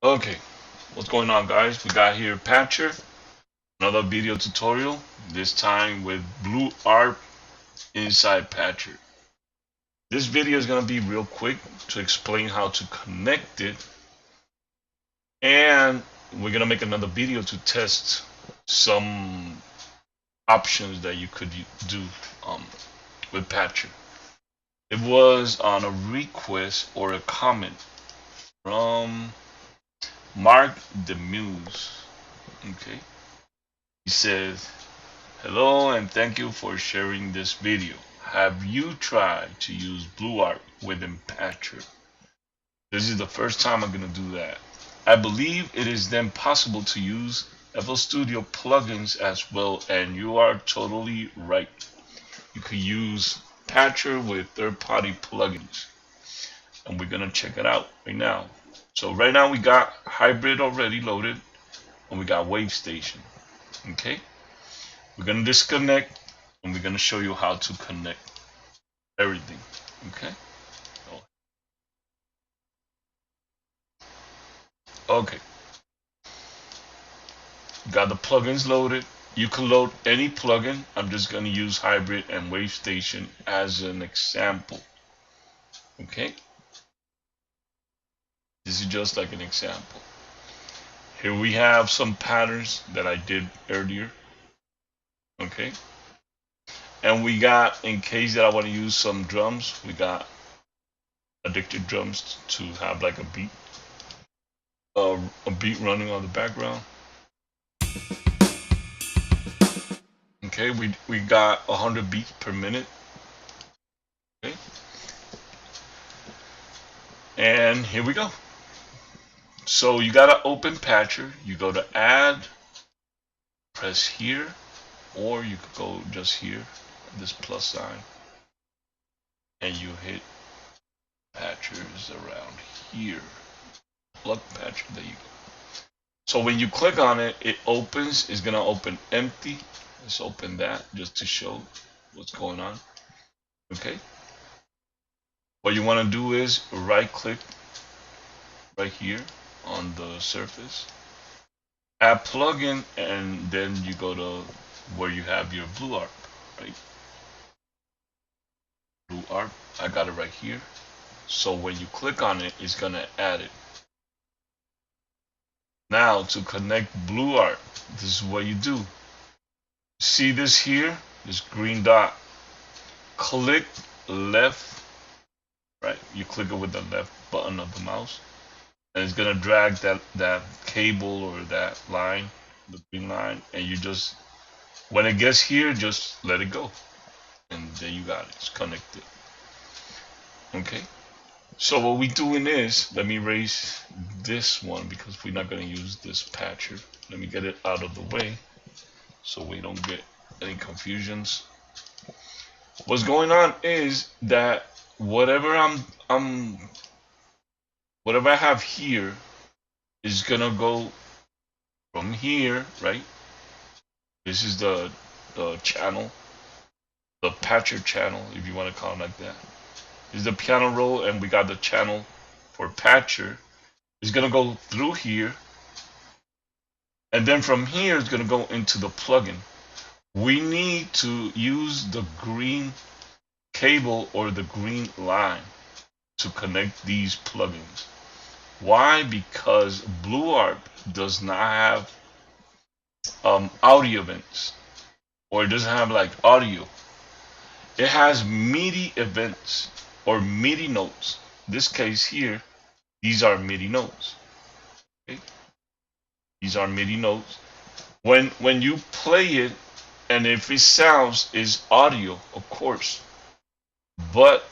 Okay, what's going on, guys? We got here Patcher, another video tutorial, this time with BlueARP inside Patcher. This video is going to be real quick to explain how to connect it, and we're going to make another video to test some options that you could do with Patcher. It was on a request or a comment from Mark the Muse. Okay. He says, hello and thank you for sharing this video. Have you tried to use BlueARP within Patcher? This is the first time I'm going to do that. I believe it is then possible to use FL Studio plugins as well, and you are totally right. You could use Patcher with third-party plugins, and we're going to check it out right now. So right now we got Hybrid already loaded, and we got Wavestation. Okay, we're going to disconnect and we're going to show you how to connect everything. Okay. Okay. Got the plugins loaded. You can load any plugin. I'm just going to use Hybrid and Wavestation as an example. Okay. This is just like an example. Here we have some patterns that I did earlier. Okay. And we got, in case that I want to use some drums, we got Addictive Drums to have like a beat running on the background. Okay, we got 100 beats per minute. Okay. And here we go. So you gotta open Patcher, you go to add, press here, or you could go just here, this plus sign, and you hit Patchers around here. Plug Patcher, there you go. So when you click on it, it opens, it's gonna open empty. Let's open that just to show what's going on. Okay. What you want to do is right click right here on the surface, add plugin, and then you go to where you have your BlueARP, right? BlueARP, I got it right here. So when you click on it, it's gonna add it. Now to connect BlueARP, this is what you do. See this here, this green dot. Click left, right? You click it with the left button of the mouse, and it's gonna drag that cable or that line, the green line, and you just, when it gets here, just let it go, and then you got it. It's connected. Okay. So what we doing is, let me erase this one because we're not gonna use this patcher. Let me get it out of the way so we don't get any confusions. What's going on is that whatever whatever I have here is gonna go from here, right? This is the channel, the patcher channel, if you want to call it like that. This is the piano roll, and we got the channel for patcher. It's gonna go through here, and then from here it's gonna go into the plugin. We need to use the green cable or the green line to connect these plugins. Why? Because BlueARP does not have audio events, or it doesn't have like audio. It has MIDI events or MIDI notes. This case here, these are MIDI notes. Okay? These are MIDI notes. When you play it, and if it sounds, is audio, of course. But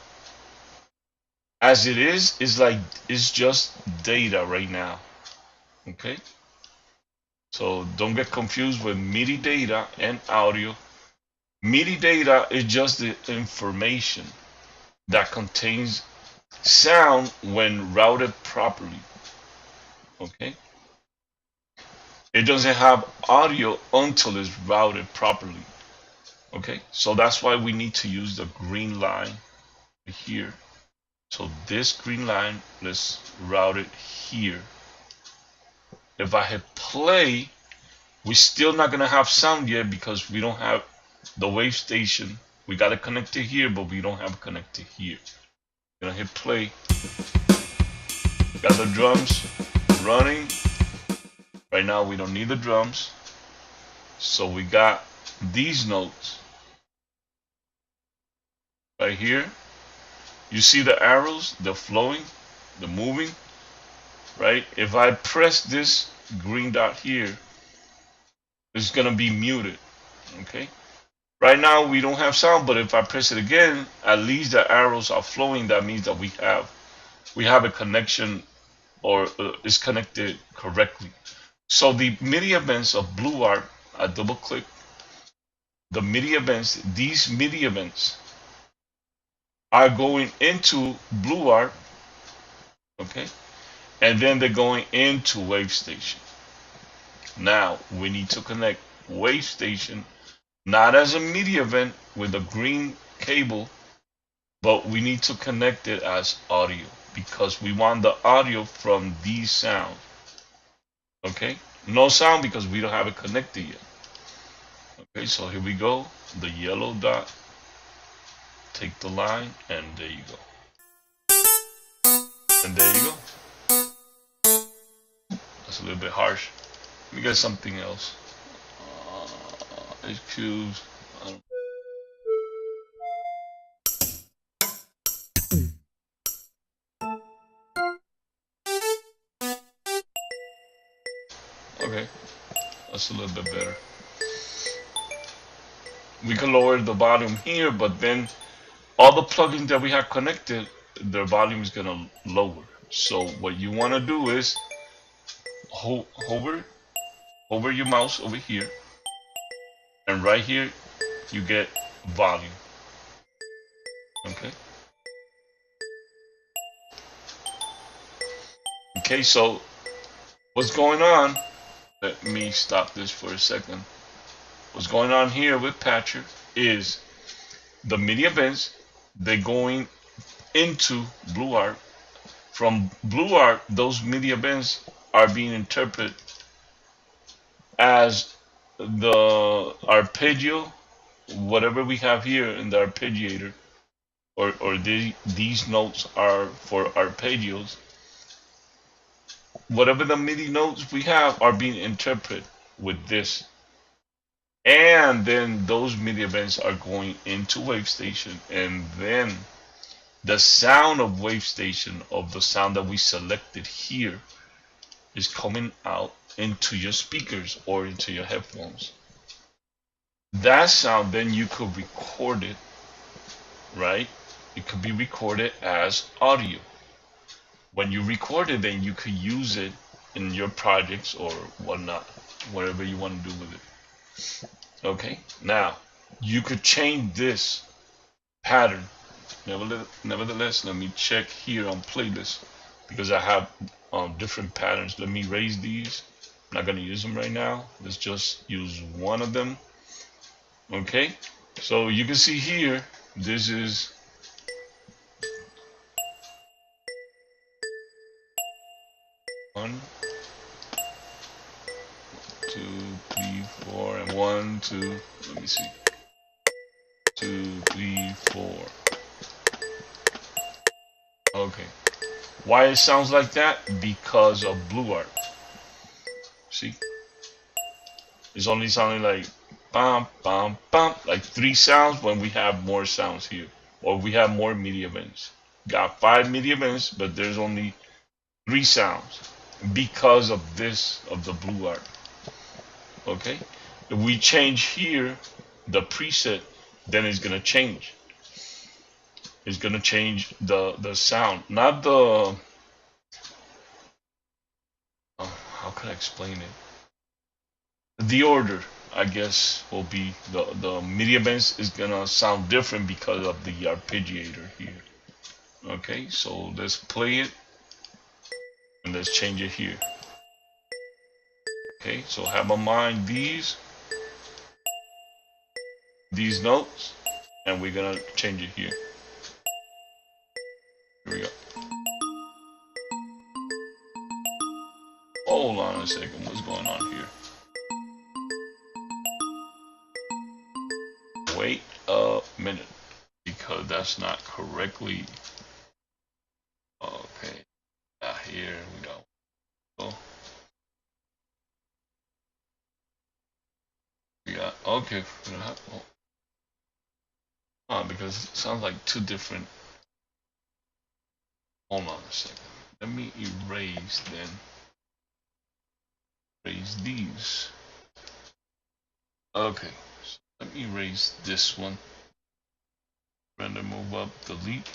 as it is, it's just data right now. Okay? So don't get confused with MIDI data and audio. MIDI data is just the information that contains sound when routed properly. Okay? It doesn't have audio until it's routed properly. Okay? So that's why we need to use the green line here. So this green line, let's route it here. if I hit play, we're still not gonna have sound yet because we don't have the wave station. We got it connected here, but we don't have it connected here. Gonna hit play. Got the drums running. Right now we don't need the drums. So we got these notes right here. You see the arrows, they're flowing, they're moving, right? If I press this green dot here, it's gonna be muted, okay? Right now we don't have sound, but if I press it again, at least the arrows are flowing. That means that we have a connection, or is connected correctly. So the MIDI events of BlueARP, I double click the MIDI events. These MIDI events are going into BlueARP, okay, and then they're going into Wavestation. Now we need to connect Wavestation not as a MIDI event with a green cable, but we need to connect it as audio because we want the audio from these sounds. Okay, no sound because we don't have it connected yet. Okay, so here we go. The yellow dot, take the line, and there you go. And there you go. That's a little bit harsh. Let me get something else. Excuse. Okay, that's a little bit better. We can lower the volume here, but then all the plugins that we have connected, their volume is gonna lower. So what you want to do is hover your mouse over here, and right here you get volume. Okay. Okay, so what's going on? Let me stop this for a second. What's going on here with Patcher is the MIDI events, they're going into BlueARP. From BlueARP, those MIDI events are being interpreted as the arpeggio, whatever we have here in the arpeggiator, or these notes are for arpeggios. Whatever the MIDI notes we have are being interpreted with this. And then those MIDI events are going into Wavestation, and then the sound of Wavestation, of the sound that we selected here, is coming out into your speakers or into your headphones. That sound, then you could record it, right? It could be recorded as audio. When you record it, then you could use it in your projects or whatnot, whatever you want to do with it. Okay, now you could change this pattern. Nevertheless, let me check here on playlist because I have different patterns. Let me raise these. I'm not going to use them right now. Let's just use one of them. Okay, so you can see here, this is one, 2, 3, 4, and 1, 2. Let me see. 2, 3, 4. Okay. Why it sounds like that? Because of BlueARP. See? It's only sounding like bam, bam, bam, like 3 sounds when we have more sounds here, or we have more MIDI events. Got 5 MIDI events, but there's only 3 sounds because of this, of the BlueARP. Okay, if we change here the preset, then it's gonna change. It's gonna change the sound, not the. How can I explain it? The order, I guess, will be the MIDI events is gonna sound different because of the arpeggiator here. Okay, so let's play it and let's change it here. Okay, so have in mind these notes, and we're gonna change it here. Here we go. Oh, hold on a second, what's going on here? Wait a minute, because that's not correctly. Okay, here we go. We got, okay, because it sounds like two different. Hold on a second. Let me erase then. Erase these. Okay, so let me erase this one. Render, move up, delete.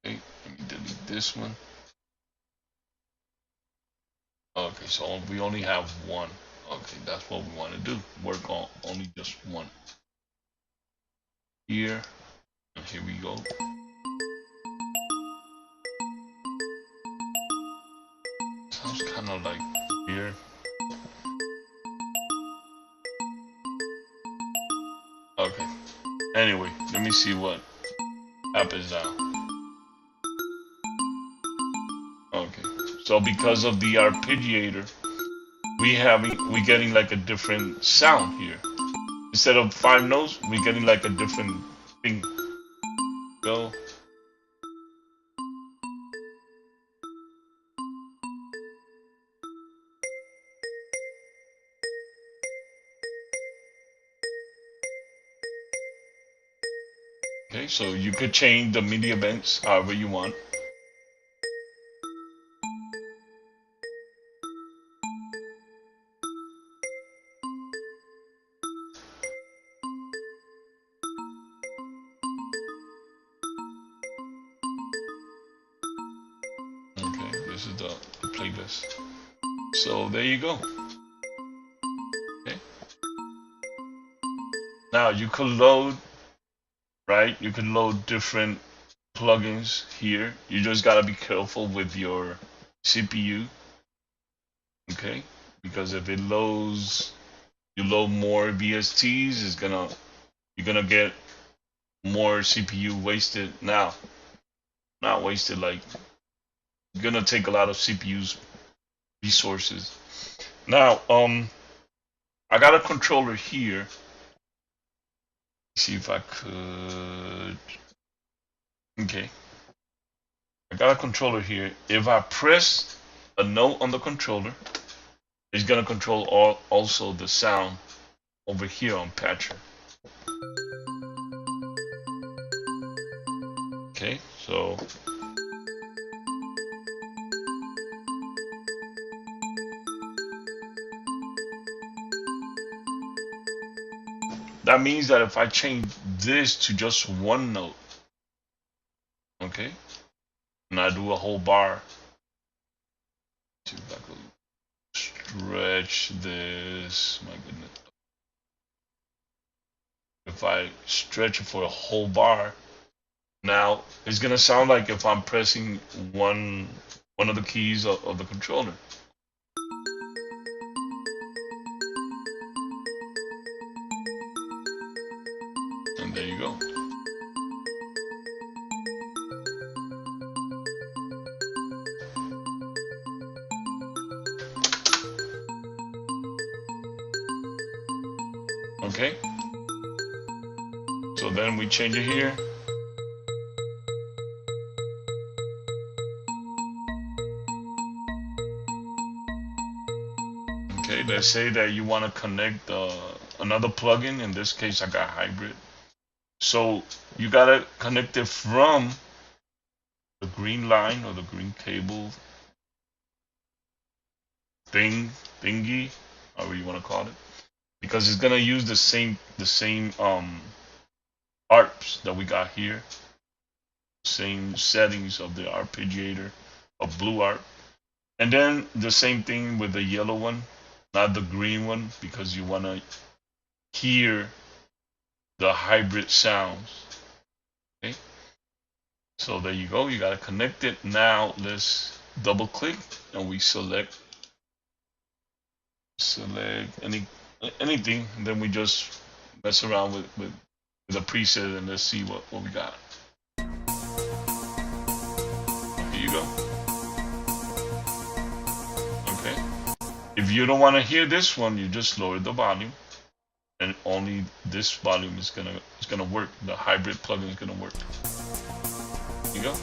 Okay, let me delete this one. Okay, so we only have one. Okay, that's what we want to do. Work on only just one. Here, and here we go. Sounds kind of like here. Okay. Anyway, let me see what happens now. Okay. So because of the arpeggiator, we getting like a different sound here. Instead of 5 notes, we're getting like a different thing. Go. Okay, so you could change the MIDI events however you want. Okay, this is the playlist. So there you go. Okay. Now you could load, right? You could load different plugins here. You just gotta be careful with your CPU. Okay, because if it loads, you load more VSTs, you're gonna get more CPU wasted. Now, not wasted, like you're gonna take a lot of CPU's resources. Now, I got a controller here. Let's see if I could. Okay, I got a controller here. If I press a note on the controller, it's gonna control also the sound over here on Patcher. Okay, so that means that if I change this to just one note, okay, and I do a whole bar, see if I could stretch this, my goodness. If I stretch it for a whole bar, now it's gonna sound like if I'm pressing one of the keys of the controller. And there you go. Okay. So then we change it here. Okay, let's say that you want to connect another plugin. In this case, I got hybrid. So you gotta connect it from the green line or the green cable thingy, however you want to call it, because it's gonna use the same ARPs that we got here, same settings of the arpeggiator of BlueARP, and then the same thing with the yellow one, not the green one, because you want to hear the hybrid sounds. Okay, so there you go. You got to connect it. Now let's double click and we select anything, and then we just mess around with the preset and let's see what we got. Here you go. If you don't want to hear this one, you just lower the volume, and only this volume is gonna work. The hybrid plugin is gonna work. There you go.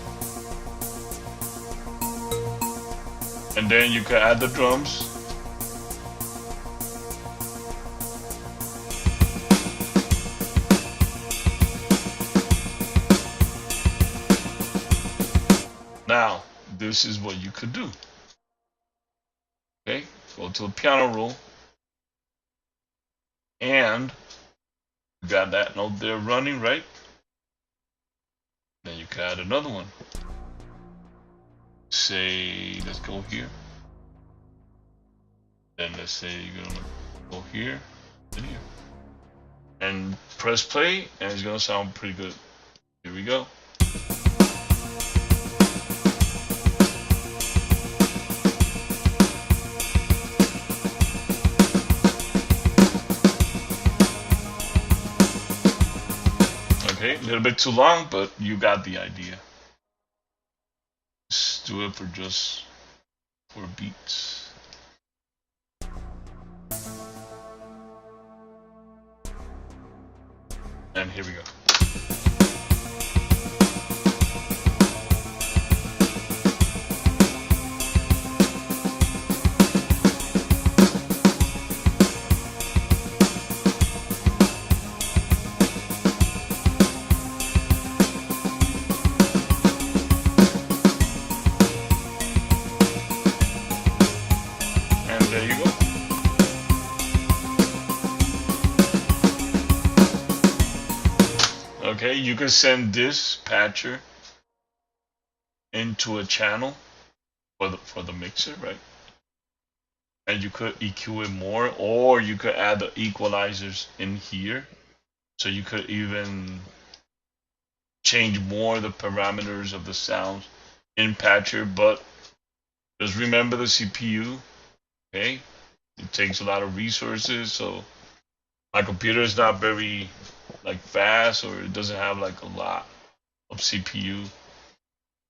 And then you can add the drums. Now, this is what you could do. Okay, go to the piano roll, and you got that note there running, right? Then you can add another one. Say, let's go here. Then let's say you're gonna go here and here. And press play, and it's gonna sound pretty good. Here we go. Okay, a little bit too long, but you got the idea. Let's do it for just 4 beats. And here we go. And there you go. Okay, you can send this patcher into a channel for the mixer, right? And you could EQ it more, or you could add the equalizers in here. So you could even change more the parameters of the sounds in patcher, but just remember the CPU. Okay, it takes a lot of resources, so my computer is not very like fast, or it doesn't have like a lot of CPU,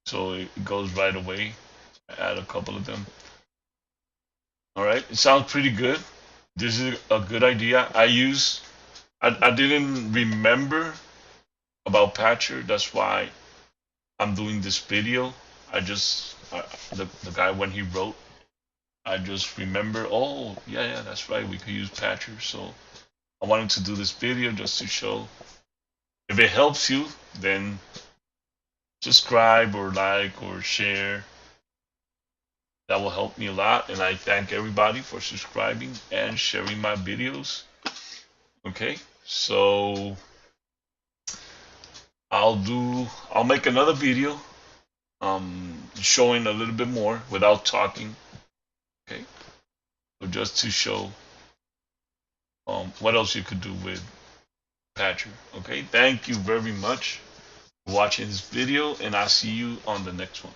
so it goes right away. I add a couple of them. All right, it sounds pretty good. This is a good idea. I didn't remember about patcher, that's why I'm doing this video. The guy, when he wrote, I just remember, oh yeah, that's right, we could use patcher. So I wanted to do this video just to show. If it helps you, then subscribe or like or share. That will help me a lot, and I thank everybody for subscribing and sharing my videos. Okay, so I'll make another video showing a little bit more without talking. Okay, so just to show what else you could do with patcher. Okay, thank you very much for watching this video, and I'll see you on the next one.